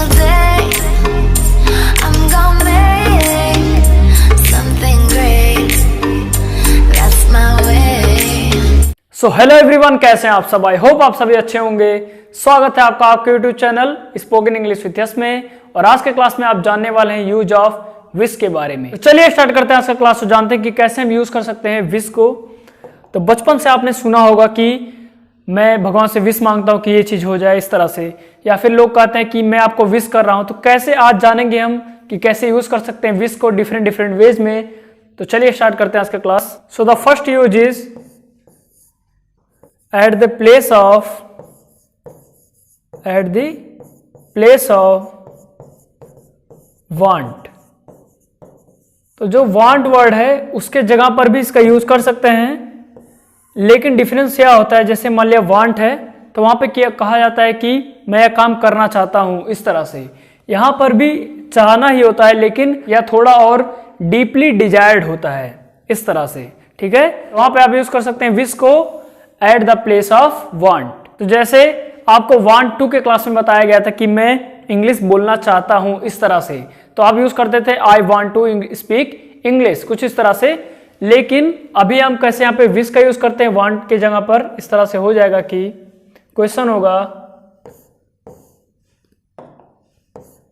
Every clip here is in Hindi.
single day. I'm gonna make something great. That's my way. So hello everyone, कैसे हैं आप सब? आई होप आप सभी अच्छे होंगे। स्वागत है आपका आपके YouTube channel spoken English with yes में। और आज के क्लास में आप जानने वाले हैं यूज ऑफ विश के बारे में। तो चलिए स्टार्ट करते हैं आज का क्लास। तो जानते हैं कि कैसे हम यूज कर सकते हैं विश को। तो बचपन से आपने सुना होगा कि मैं भगवान से विश मांगता हूं कि ये चीज हो जाए इस तरह से, या फिर लोग कहते हैं कि मैं आपको विश कर रहा हूं। तो कैसे आज जानेंगे हम कि कैसे यूज कर सकते हैं विश को डिफरेंट डिफरेंट वेज में। तो चलिए स्टार्ट करते हैं आज का class. So the first use is at the place of want। तो जो want वर्ड है उसके जगह पर भी इसका यूज कर सकते हैं, लेकिन डिफरेंस क्या होता है। जैसे मान लिया want है तो वहां पे क्या कहा जाता है कि मैं यह काम करना चाहता हूं इस तरह से। यहां पर भी चाहना ही होता है, लेकिन यह थोड़ा और डीपली डिजायर्ड होता है इस तरह से। ठीक है, वहां पे आप यूज कर सकते हैं विश को at the place of want. तो जैसे आपको वांट टू के क्लास में बताया गया था कि मैं इंग्लिश बोलना चाहता हूं इस तरह से, तो आप यूज करते थे I want to speak English, कुछ इस तरह से। लेकिन अभी हम कैसे यहाँ पे विश का यूज करते हैं वांट के जगह पर। इस तरह से हो जाएगा कि क्वेश्चन होगा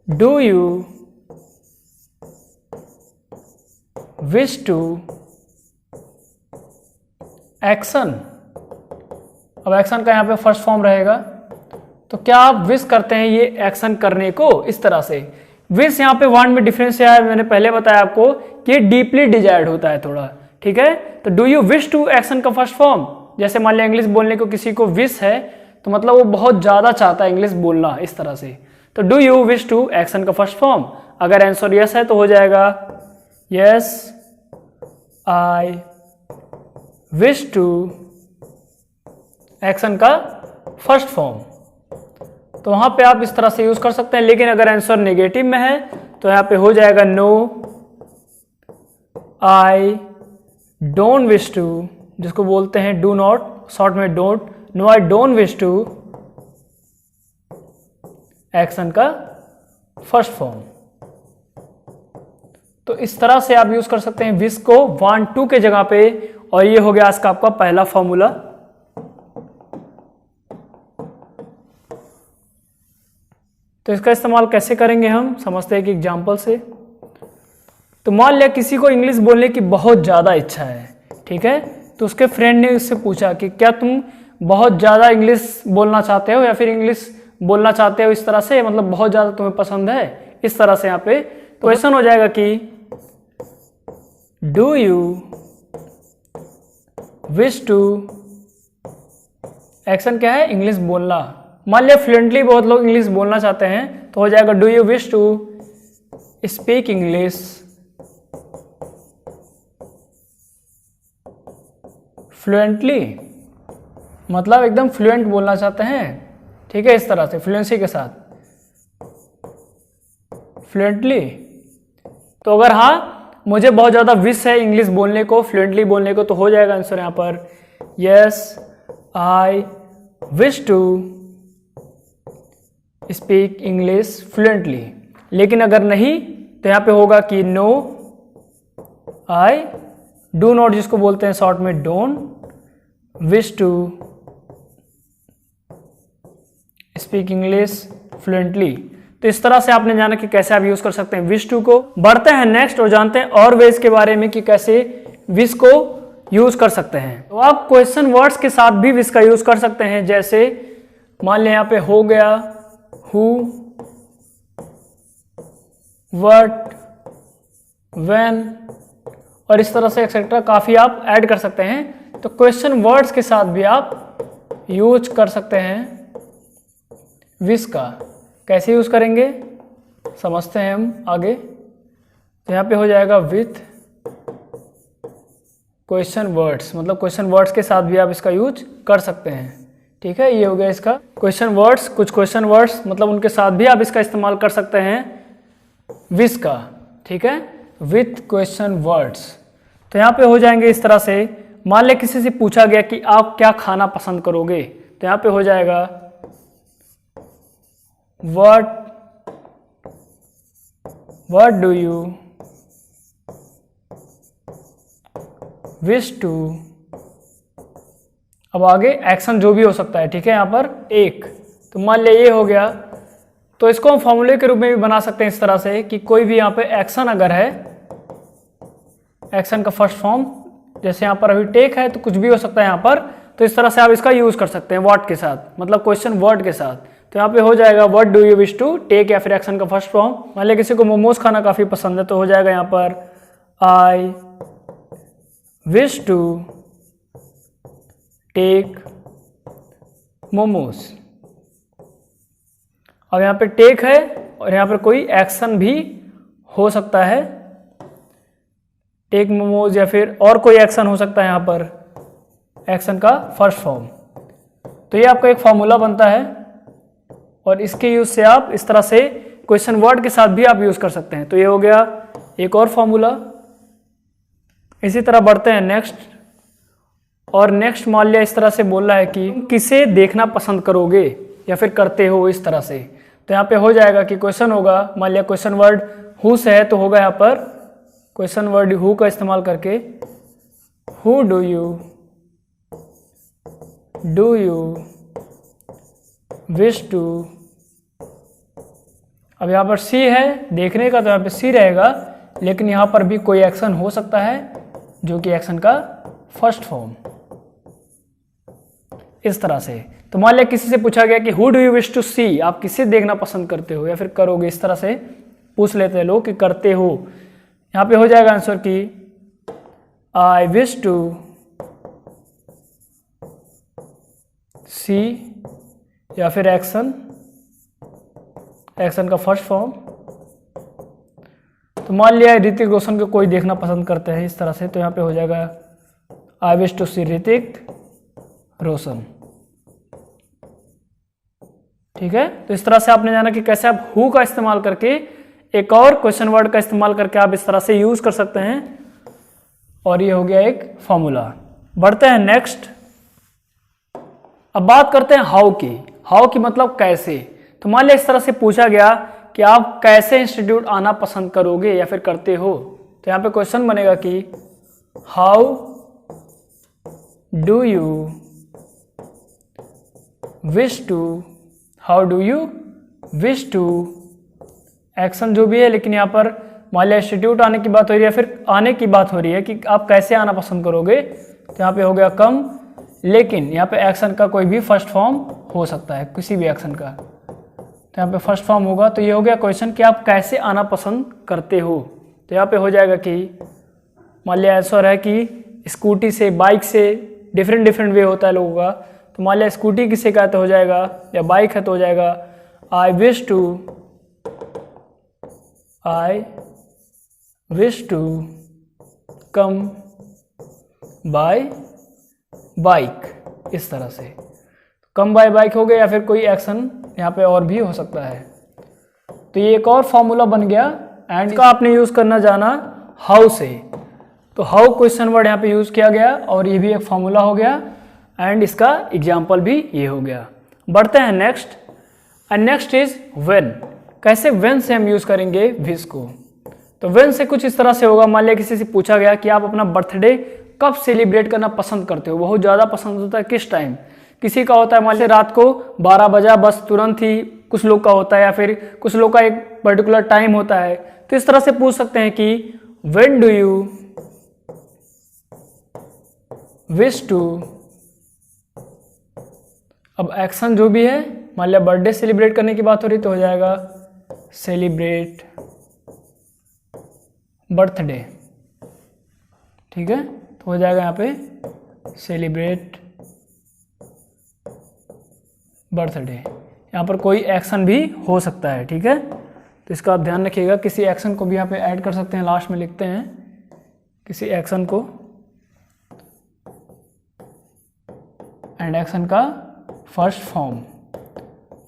do you wish to action. अब एक्शन का यहाँ पे फर्स्ट फॉर्म रहेगा, तो क्या आप विश करते हैं ये एक्शन करने को इस तरह से। विश यहाँ पे वांट में डिफरेंस क्या है, मैंने पहले बताया आपको कि ये डीपली डिजायर्ड होता है थोड़ा। ठीक है, तो do you wish to action का फर्स्ट फॉर्म, जैसे मान लिया इंग्लिश बोलने को किसी को विश है तो मतलब वो बहुत ज्यादा चाहता है इंग्लिश बोलना इस तरह से। तो do you wish to action का फर्स्ट फॉर्म। अगर आंसर यस है तो हो जाएगा yes I wish to action का फर्स्ट फॉर्म। तो वहां पे आप इस तरह से यूज कर सकते हैं। लेकिन अगर आंसर नेगेटिव में है तो यहां पे हो जाएगा no I don't wish to, जिसको बोलते हैं डू नॉट, शॉर्ट में don't. No I don't wish to action का फर्स्ट फॉर्म। तो इस तरह से आप यूज कर सकते हैं विश को वांट टू के जगह पे। और ये हो गया आज का आपका पहला फॉर्मूला। तो इसका इस्तेमाल कैसे करेंगे हम समझते हैं कि एग्जाम्पल से। तो मान लिया किसी को इंग्लिश बोलने की बहुत ज़्यादा इच्छा है, ठीक है। तो उसके फ्रेंड ने उससे पूछा कि क्या तुम बहुत ज़्यादा इंग्लिश बोलना चाहते हो या फिर इंग्लिश बोलना चाहते हो इस तरह से, मतलब बहुत ज़्यादा तुम्हें पसंद है इस तरह से। यहाँ पे तो क्वेश्चन हो जाएगा कि do you wish to action क्या है, इंग्लिश बोलना। मान लिया फ्लुएंटली बहुत लोग इंग्लिश बोलना चाहते हैं तो हो जाएगा do you wish to speak English fluently, मतलब एकदम फ्लुएंट बोलना चाहते हैं। ठीक है, इस तरह से फ्लुएंसी के साथ फ्लुएंटली। तो अगर हाँ मुझे बहुत ज़्यादा विश है इंग्लिश बोलने को, फ्लुएंटली बोलने को, तो हो जाएगा आंसर यहाँ पर yes I wish to speak English fluently. लेकिन अगर नहीं तो यहाँ पे होगा कि नो आई डू नॉट, जिसको बोलते हैं शॉर्ट में don't wish to speak English fluently. तो इस तरह से आपने जाना कि कैसे आप यूज कर सकते हैं विश टू को। बढ़ते हैं नेक्स्ट और जानते हैं और वेज के बारे में कि कैसे विश को यूज कर सकते हैं। तो आप क्वेश्चन वर्ड्स के साथ भी विश का यूज कर सकते हैं। जैसे मान लिया यहाँ पे हो गया who, what, when और इस तरह से एक्सेट्रा काफी आप ऐड कर सकते हैं। तो क्वेश्चन वर्ड्स के साथ भी आप यूज कर सकते हैं विश का। कैसे यूज करेंगे समझते हैं हम आगे। तो यहाँ पे हो जाएगा विथ क्वेश्चन वर्ड्स, मतलब क्वेश्चन वर्ड्स के साथ भी आप इसका यूज कर सकते हैं। ठीक है, ये हो गया इसका क्वेश्चन वर्ड्स। कुछ क्वेश्चन वर्ड्स मतलब उनके साथ भी आप इसका इस्तेमाल कर सकते हैं विश का। ठीक है, विथ क्वेश्चन वर्ड्स। तो यहाँ पे हो जाएंगे इस तरह से। मान ले किसी से पूछा गया कि आप क्या खाना पसंद करोगे, तो यहाँ पे हो जाएगा what what do you wish to. अब आगे एक्शन जो भी हो सकता है, ठीक है, यहाँ पर एक, तो मान लिया ये हो गया, तो इसको हम फॉर्मूले के रूप में भी बना सकते हैं इस तरह से कि कोई भी यहाँ पे एक्शन अगर है, एक्शन का फर्स्ट फॉर्म, जैसे यहाँ पर अभी टेक है तो कुछ भी हो सकता है यहाँ पर, तो इस तरह से आप इसका यूज कर सकते हैं व्हाट के साथ, मतलब क्वेश्चन वर्ड के साथ। तो यहाँ पे हो जाएगा what do you wish to take, या फिर एक्शन का फर्स्ट फॉर्म। मान लिया किसी को मोमोज खाना काफी पसंद है, तो हो जाएगा यहाँ पर I wish to take momos. अब यहाँ पे टेक है और यहाँ पर कोई एक्शन भी हो सकता है, टेक मोमोज, या फिर और कोई एक्शन हो सकता है यहाँ पर, एक्शन का फर्स्ट फॉर्म। तो ये आपका एक फॉर्मूला बनता है और इसके यूज से आप इस तरह से क्वेश्चन वर्ड के साथ भी आप यूज कर सकते हैं। तो ये हो गया एक और फॉर्मूला। इसी तरह बढ़ते हैं नेक्स्ट, और नेक्स्ट मान लिया इस तरह से बोल रहा है कि किसे देखना पसंद करोगे या फिर करते हो, इस तरह से। तो यहाँ पे हो जाएगा कि क्वेश्चन होगा, मान लिया क्वेश्चन वर्ड हु से है, तो होगा यहाँ पर क्वेश्चन वर्ड हु का इस्तेमाल करके who do you wish to. अब यहाँ पर सी है देखने का, तो यहाँ पे सी रहेगा, लेकिन यहाँ पर भी कोई एक्शन हो सकता है जो कि एक्शन का फर्स्ट फॉर्म, इस तरह से। तो मान लिया किसी से पूछा गया कि who do you wish to see, आप किसे देखना पसंद करते हो या फिर करोगे, इस तरह से पूछ लेते हैं लोग कि करते हो। यहाँ पे हो जाएगा आंसर कि आई विश टू सी, या फिर एक्शन का फर्स्ट फॉर्म। तो मान लिया ऋतिक रोशन को कोई देखना पसंद करते हैं, इस तरह से, तो यहाँ पे हो जाएगा आई विश टू सी ऋतिक रोशन। ठीक है, तो इस तरह से आपने जाना कि कैसे आप हु का इस्तेमाल करके एक और क्वेश्चन वर्ड का इस्तेमाल करके आप इस तरह से यूज कर सकते हैं, और ये हो गया एक फॉर्मूला। बढ़ते हैं नेक्स्ट। अब बात करते हैं हाउ की। हाउ की मतलब कैसे। तो मान लिया इस तरह से पूछा गया कि आप कैसे इंस्टीट्यूट आना पसंद करोगे या फिर करते हो, तो यहाँ पे क्वेश्चन बनेगा कि how do you wish to, action जो भी है, लेकिन यहाँ पर मान लिया इंस्टीट्यूट आने की बात हो रही है, फिर आने की बात हो रही है कि आप कैसे आना पसंद करोगे, तो यहाँ पे हो गया कम, लेकिन यहाँ पे एक्शन का कोई भी फर्स्ट फॉर्म हो सकता है, किसी भी एक्शन का, तो यहाँ पे फर्स्ट फॉर्म होगा। तो ये हो गया क्वेश्चन कि आप कैसे आना पसंद करते हो। तो यहाँ पे हो जाएगा कि मान लिया आंसर है कि स्कूटी से, बाइक से, डिफरेंट वे होता है लोगों का। तो मान लिया स्कूटी किसे का, तो हो जाएगा, या बाइक है तो हो जाएगा I wish to come by bike, इस तरह से कम बाय बाइक हो गया, या फिर कोई एक्शन यहाँ पे और भी हो सकता है। तो ये एक और फॉर्मूला बन गया, एंड का आपने यूज करना जाना हाउ से। तो हाउ क्वेश्चन वर्ड यहाँ पे यूज किया गया, और ये भी एक फॉर्मूला हो गया, एंड इसका एग्जाम्पल भी ये हो गया। बढ़ते हैं next, and next is when. कैसे व्हेन से हम यूज करेंगे विश को। तो व्हेन से कुछ इस तरह से होगा, मान लिया किसी से पूछा गया कि आप अपना बर्थडे कब सेलिब्रेट करना पसंद करते हो, बहुत ज़्यादा पसंद होता है किस टाइम। किसी का होता है मान लिया रात को 12 बजा बस तुरंत ही, कुछ लोग का होता है, या फिर कुछ लोग का एक पर्टिकुलर टाइम होता है। तो इस तरह से पूछ सकते हैं कि when do you wish to. अब एक्शन जो भी है, मान लिया बर्थडे सेलिब्रेट करने की बात हो रही, तो हो जाएगा सेलिब्रेट बर्थडे। ठीक है, तो हो जाएगा यहाँ पे सेलिब्रेट बर्थडे। यहाँ पर कोई एक्शन भी हो सकता है। ठीक है, तो इसका आप ध्यान रखिएगा, किसी एक्शन को भी यहाँ पे ऐड कर सकते हैं, लास्ट में लिखते हैं किसी एक्शन को, एंड एक्शन का फर्स्ट फॉर्म।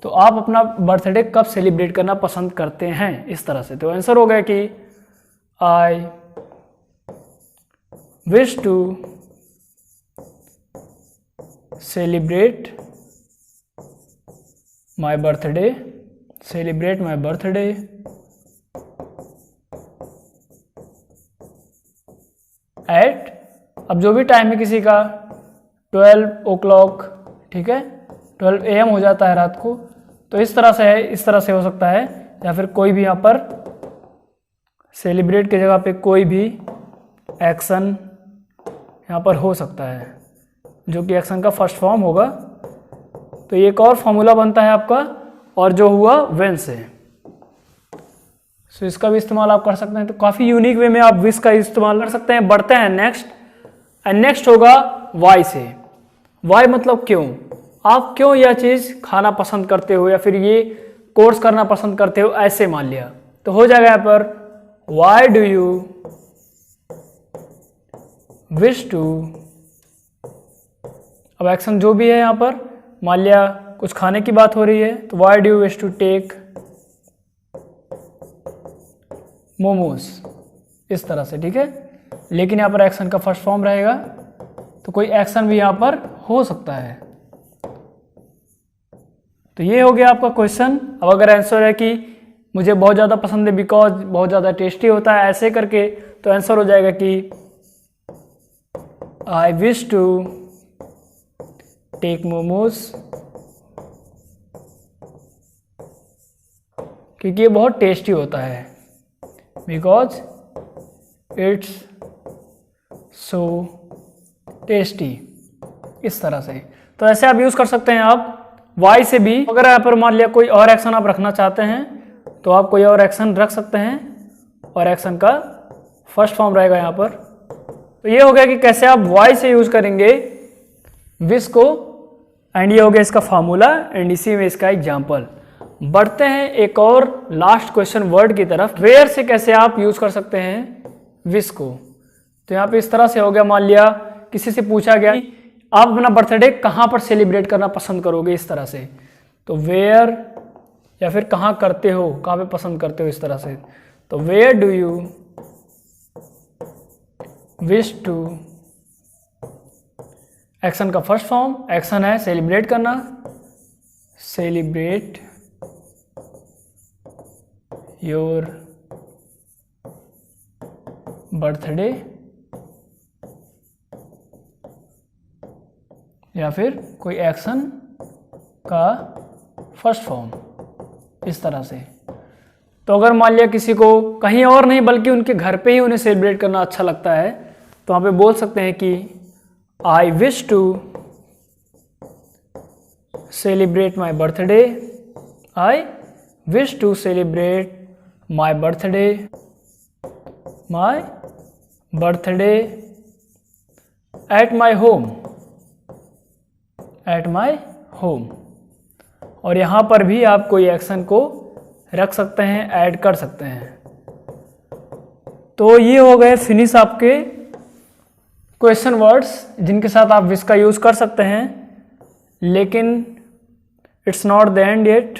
तो आप अपना बर्थडे कब सेलिब्रेट करना पसंद करते हैं, इस तरह से। तो आंसर हो गया कि I wish to celebrate my birthday अब जो भी टाइम है किसी का 12 o'clock, ठीक है, 12 AM हो जाता है रात को, तो इस तरह से है, इस तरह से हो सकता है। या फिर कोई भी यहाँ पर सेलिब्रेट की जगह पे कोई भी एक्शन यहाँ पर हो सकता है, जो कि एक्शन का फर्स्ट फॉर्म होगा। तो ये एक और फॉर्मूला बनता है आपका, और जो हुआ वेन से। सो इसका भी इस्तेमाल आप कर सकते हैं। तो काफ़ी यूनिक वे में आप विश का इस्तेमाल कर सकते हैं। बढ़ते हैं नेक्स्ट, एंड नेक्स्ट होगा वाई से। वाई मतलब क्यों, आप क्यों यह चीज़ खाना पसंद करते हो या फिर ये कोर्स करना पसंद करते हो, ऐसे मान लिया तो हो जाएगा यहाँ पर why do you wish to. अब एक्शन जो भी है यहाँ पर, मान लिया कुछ खाने की बात हो रही है, तो why do you wish to take momos, इस तरह से, ठीक है। लेकिन यहाँ पर एक्शन का फर्स्ट फॉर्म रहेगा, तो कोई एक्शन भी यहाँ पर हो सकता है। तो ये हो गया आपका क्वेश्चन। अब अगर आंसर है कि मुझे बहुत ज़्यादा पसंद है बिकॉज बहुत ज़्यादा टेस्टी होता है, ऐसे करके, तो आंसर हो जाएगा कि I wish to take momos, क्योंकि ये बहुत टेस्टी होता है, बिकॉज इट्स सो टेस्टी, इस तरह से। तो ऐसे आप यूज़ कर सकते हैं आप वाई से भी। अगर यहाँ पर मान लिया कोई और एक्शन आप रखना चाहते हैं, तो आप कोई और एक्शन रख सकते हैं, और एक्शन का फर्स्ट फॉर्म रहेगा यहाँ पर। तो ये हो गया कि कैसे आप वाई से यूज़ करेंगे विश को, एंड ये हो गया इसका फार्मूला, एंड इसी में इसका एग्जाम्पल। बढ़ते हैं एक और लास्ट क्वेश्चन वर्ड की तरफ। वेयर से कैसे आप यूज़ कर सकते हैं विश को। तो यहाँ पे इस तरह से हो गया, मान लिया किसी से पूछा गया कि आप अपना बर्थडे कहाँ पर सेलिब्रेट करना पसंद करोगे, इस तरह से। तो वेयर, या फिर कहाँ करते हो, कहाँ पे पसंद करते हो, इस तरह से। तो where do you wish to, action का फर्स्ट फॉर्म, एक्शन है सेलिब्रेट करना, सेलिब्रेट योर बर्थडे, या फिर कोई एक्शन का फर्स्ट फॉर्म, इस तरह से। तो अगर मान लिया किसी को कहीं और नहीं बल्कि उनके घर पे ही उन्हें सेलिब्रेट करना अच्छा लगता है, तो वहाँ पे बोल सकते हैं कि I wish to celebrate my birthday, I wish to celebrate my birthday at my home, at my home. और यहाँ पर भी आप कोई एक्शन को रख सकते हैं, ऐड कर सकते हैं। तो ये हो गए फिनिश आपके क्वेश्चन वर्ड्स, जिनके साथ आप विश का यूज़ कर सकते हैं। लेकिन it's not the end yet,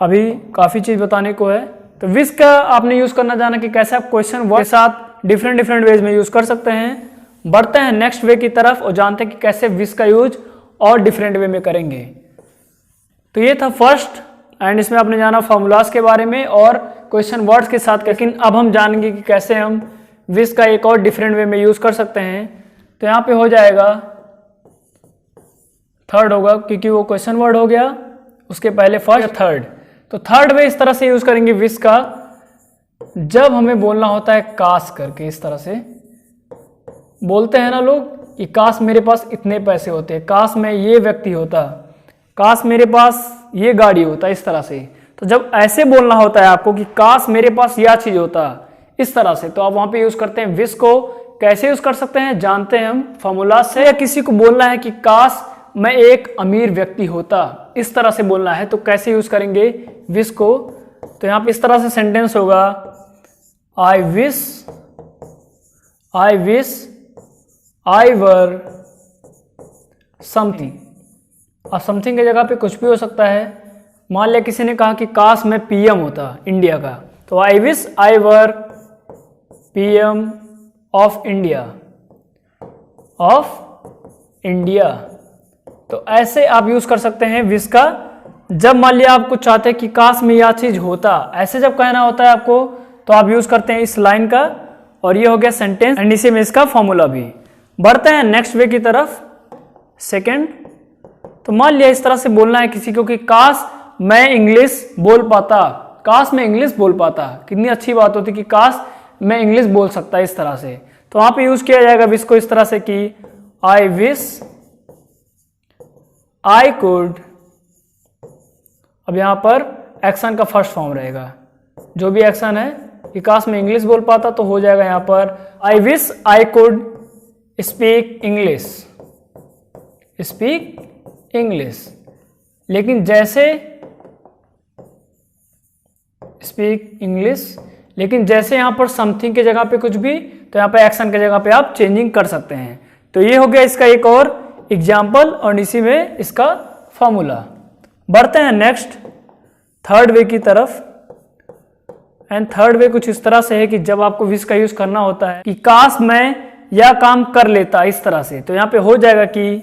अभी काफ़ी चीज़ बताने को है। तो विश का आपने यूज़ करना जाना कि कैसे आप क्वेश्चन वर्ड के साथ डिफरेंट वेज में यूज़ कर सकते हैं। बढ़ते हैं नेक्स्ट वे की तरफ और जानते हैं कि कैसे विश का यूज और डिफरेंट वे में करेंगे। तो ये था फर्स्ट, एंड इसमें आपने जाना फॉर्मूलाज के बारे में और क्वेश्चन वर्ड्स के साथ। लेकिन अब हम जानेंगे कि कैसे हम विश का एक और डिफरेंट वे में यूज कर सकते हैं। तो यहाँ पे हो जाएगा थर्ड होगा, क्योंकि वो क्वेश्चन वर्ड हो गया, उसके पहले फर्स्ट थर्ड। तो थर्ड वे इस तरह से यूज करेंगे विश का, जब हमें बोलना होता है काश करके, इस तरह से बोलते हैं ना लोग कि काश मेरे पास इतने पैसे होते, काश मैं ये व्यक्ति होता, काश मेरे पास ये गाड़ी होता, इस तरह से। तो जब ऐसे बोलना होता है आपको कि काश मेरे पास यह चीज होता, इस तरह से, तो आप वहां पे यूज करते हैं विश को। कैसे यूज कर सकते हैं जानते हैं हम फॉर्मूला से। या किसी को बोलना है कि काश मैं एक अमीर व्यक्ति होता, इस तरह से बोलना है, तो कैसे यूज करेंगे विश को। तो यहाँ पे इस तरह से सेंटेंस होगा, I wish I were something. अब समथिंग की जगह पे कुछ भी हो सकता है। मान लिया किसी ने कहा कि काश मैं पीएम होता इंडिया का, तो I wish I were PM of India. तो ऐसे आप यूज कर सकते हैं विश का, जब मान लिया आपको चाहते हैं कि काश में यह चीज होता, ऐसे जब कहना होता है आपको, तो आप यूज करते हैं इस लाइन का, और ये हो गया सेंटेंस एंड इसी में इसका फॉर्मूला भी। बढ़ते हैं नेक्स्ट वे की तरफ, सेकंड। तो मान लिया इस तरह से बोलना है किसी को कि काश मैं इंग्लिश बोल पाता, काश मैं इंग्लिश बोल पाता। कितनी अच्छी बात होती कि काश मैं इंग्लिश बोल सकता, इस तरह से। तो वहां पे यूज किया जाएगा विश को इस तरह से कि आई विश आई कुड। अब यहां पर एक्शन का फर्स्ट फॉर्म रहेगा, जो भी एक्शन है कि काश मैं इंग्लिश बोल पाता, तो हो जाएगा यहां पर I wish I could speak English, speak English. लेकिन जैसे स्पीक इंग्लिश, लेकिन जैसे यहां पर समथिंग की जगह पे कुछ भी, तो यहां पे एक्शन की जगह पे आप चेंजिंग कर सकते हैं। तो ये हो गया इसका एक और एग्जाम्पल और इसी में इसका फॉर्मूला। बढ़ते हैं नेक्स्ट थर्ड वे की तरफ। एंड थर्ड वे कुछ इस तरह से है कि जब आपको विश का यूज करना होता है कि काश मैं यह काम कर लेता, इस तरह से। तो यहां पे हो जाएगा कि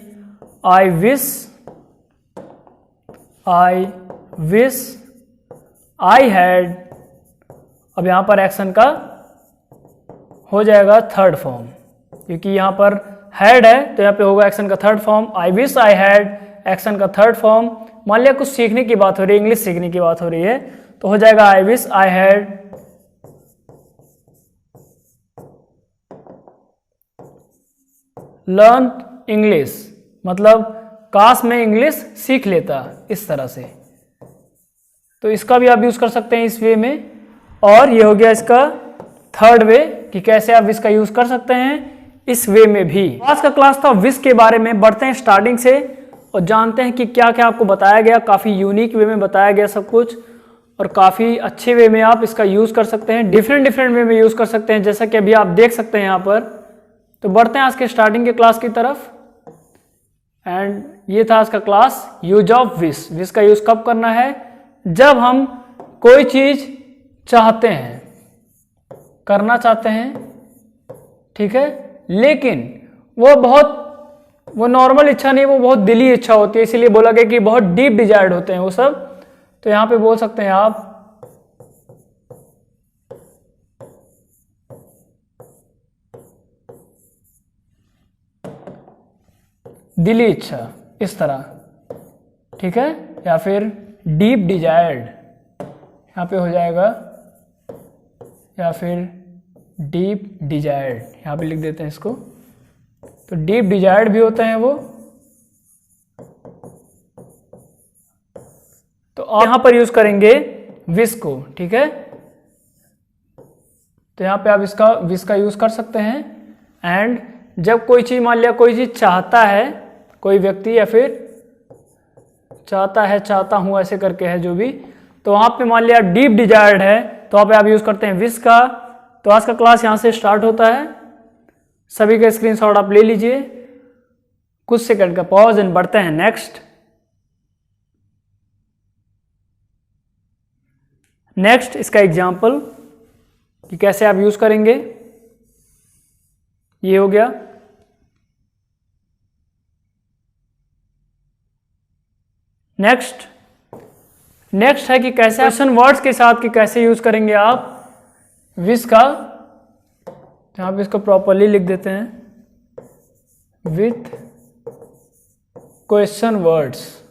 आई विश आई हैड। अब यहां पर एक्शन का हो जाएगा थर्ड फॉर्म, क्योंकि यहां पर हैड है तो यहां पे होगा एक्शन का third form. I wish I had, action का थर्ड फॉर्म। मान लिया कुछ सीखने की बात हो रही है, इंग्लिश सीखने की बात हो रही है, तो हो जाएगा I wish I had learn English, मतलब काश मैं इंग्लिश सीख लेता, इस तरह से। तो इसका भी आप यूज कर सकते हैं इस वे में। और ये हो गया इसका थर्ड वे कि कैसे आप विश का यूज कर सकते हैं इस वे में भी। आज का क्लास था विश के बारे में। बढ़ते हैं स्टार्टिंग से और जानते हैं कि क्या क्या आपको बताया गया। काफी यूनिक वे में बताया गया सब कुछ, और काफी अच्छे वे में आप इसका यूज कर सकते हैं, डिफरेंट वे में यूज कर सकते हैं, जैसा कि अभी आप देख सकते हैं यहाँ पर। तो बढ़ते हैं आज के स्टार्टिंग के क्लास की तरफ। एंड ये था आज का class, use of wish. Wish का यूज कब करना है? जब हम कोई चीज चाहते हैं, करना चाहते हैं, ठीक है, लेकिन वो नॉर्मल इच्छा नहीं, वो बहुत दिली इच्छा होती है। इसीलिए बोला गया कि बहुत डीप डिजायर्ड होते हैं वो सब। तो यहां पे बोल सकते हैं आप दिली इच्छा, इस तरह, ठीक है, या फिर डीप डिजायर्ड यहां पे हो जाएगा, या फिर डीप डिजायर्ड यहां पे लिख देते हैं इसको। तो डीप डिजायर्ड भी होते हैं वो। तो आप यहां पर यूज करेंगे विश को, ठीक है। तो यहां पे आप इसका विश का यूज कर सकते हैं। एंड जब कोई चीज, मान लिया कोई चीज चाहता है, कोई व्यक्ति, या फिर चाहता है, चाहता हूं, ऐसे करके है जो भी, तो वहां पे मान लिया डीप डिजायर्ड है, तो वहां पे आप यूज करते हैं विश का। तो आज का क्लास यहां से स्टार्ट होता है। सभी का स्क्रीनशॉट आप ले लीजिए, कुछ सेकंड का पॉज, एंड बढ़ते हैं नेक्स्ट। नेक्स्ट इसका एग्जाम्पल कि कैसे आप यूज करेंगे, ये हो गया। नेक्स्ट है कि कैसे क्वेश्चन वर्ड्स के साथ कि कैसे यूज करेंगे आप विश का। यहां पे इसको प्रॉपरली लिख देते हैं विथ क्वेश्चन वर्ड्स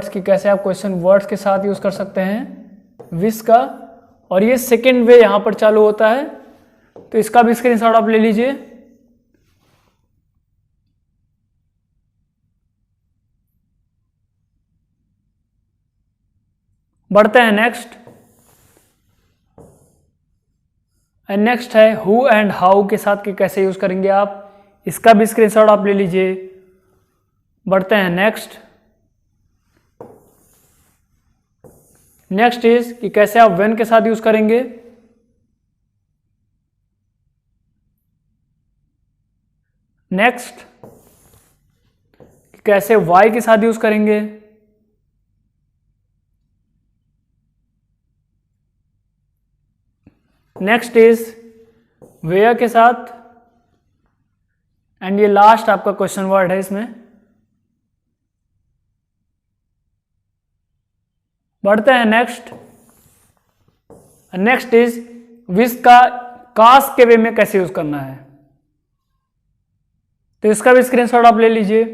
कि कैसे आप क्वेश्चन वर्ड्स के साथ यूज कर सकते हैं विश का। और ये सेकेंड वे यहां पर चालू होता है, तो इसका भी स्क्रीनशॉट आप ले लीजिए। बढ़ते हैं नेक्स्ट। नेक्स्ट है हु एंड हाउ के साथ कि कैसे यूज करेंगे आप, इसका भी स्क्रीनशॉट आप ले लीजिए। बढ़ते हैं नेक्स्ट इज कि कैसे आप व्हेन के साथ यूज करेंगे। नेक्स्ट कैसे वाई के साथ यूज करेंगे। नेक्स्ट इज वेयर के साथ। एंड ये लास्ट आपका क्वेश्चन वर्ड है इसमें। बढ़ते हैं नेक्स्ट नेक्स्ट इज विश का काश के वे में कैसे यूज करना है, तो इसका भी स्क्रीनशॉट आप ले लीजिए।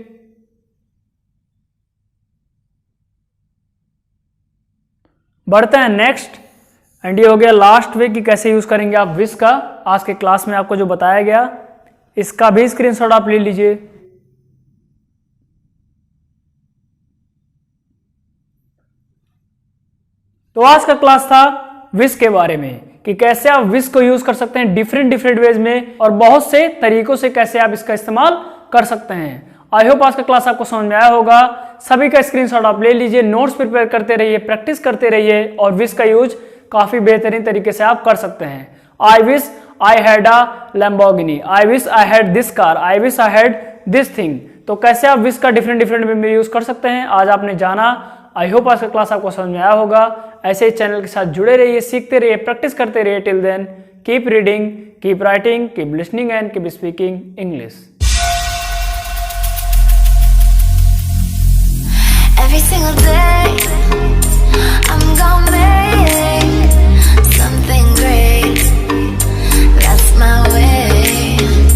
बढ़ते हैं नेक्स्ट, एंड ये हो गया लास्ट वे कि कैसे यूज करेंगे आप विश का। आज के क्लास में आपको जो बताया गया इसका भी स्क्रीनशॉट आप ले लीजिए। तो आज का क्लास था विश के बारे में कि कैसे आप विश को यूज कर सकते हैं डिफरेंट वेज में, और बहुत से तरीकों से कैसे आप इसका इस्तेमाल कर सकते हैं। आई होप आज का क्लास आपको समझ में आया होगा। सभी का स्क्रीनशॉट आप ले लीजिए, नोट्स प्रिपेयर करते रहिए, प्रैक्टिस करते रहिए, और विश का यूज काफी बेहतरीन तरीके से आप कर सकते हैं। I wish I had a Lamborghini, I wish I had this car, I wish I had this thing. तो कैसे आप विश का डिफरेंट वे में यूज कर सकते हैं आज आपने जाना। आई होप आज का क्लास आपको समझ में आया होगा। ऐसे ही चैनल के साथ जुड़े रहिए, सीखते रहिए, प्रैक्टिस करते रहिए। Till then keep reading, keep writing, keep listening and keep speaking English. Every single day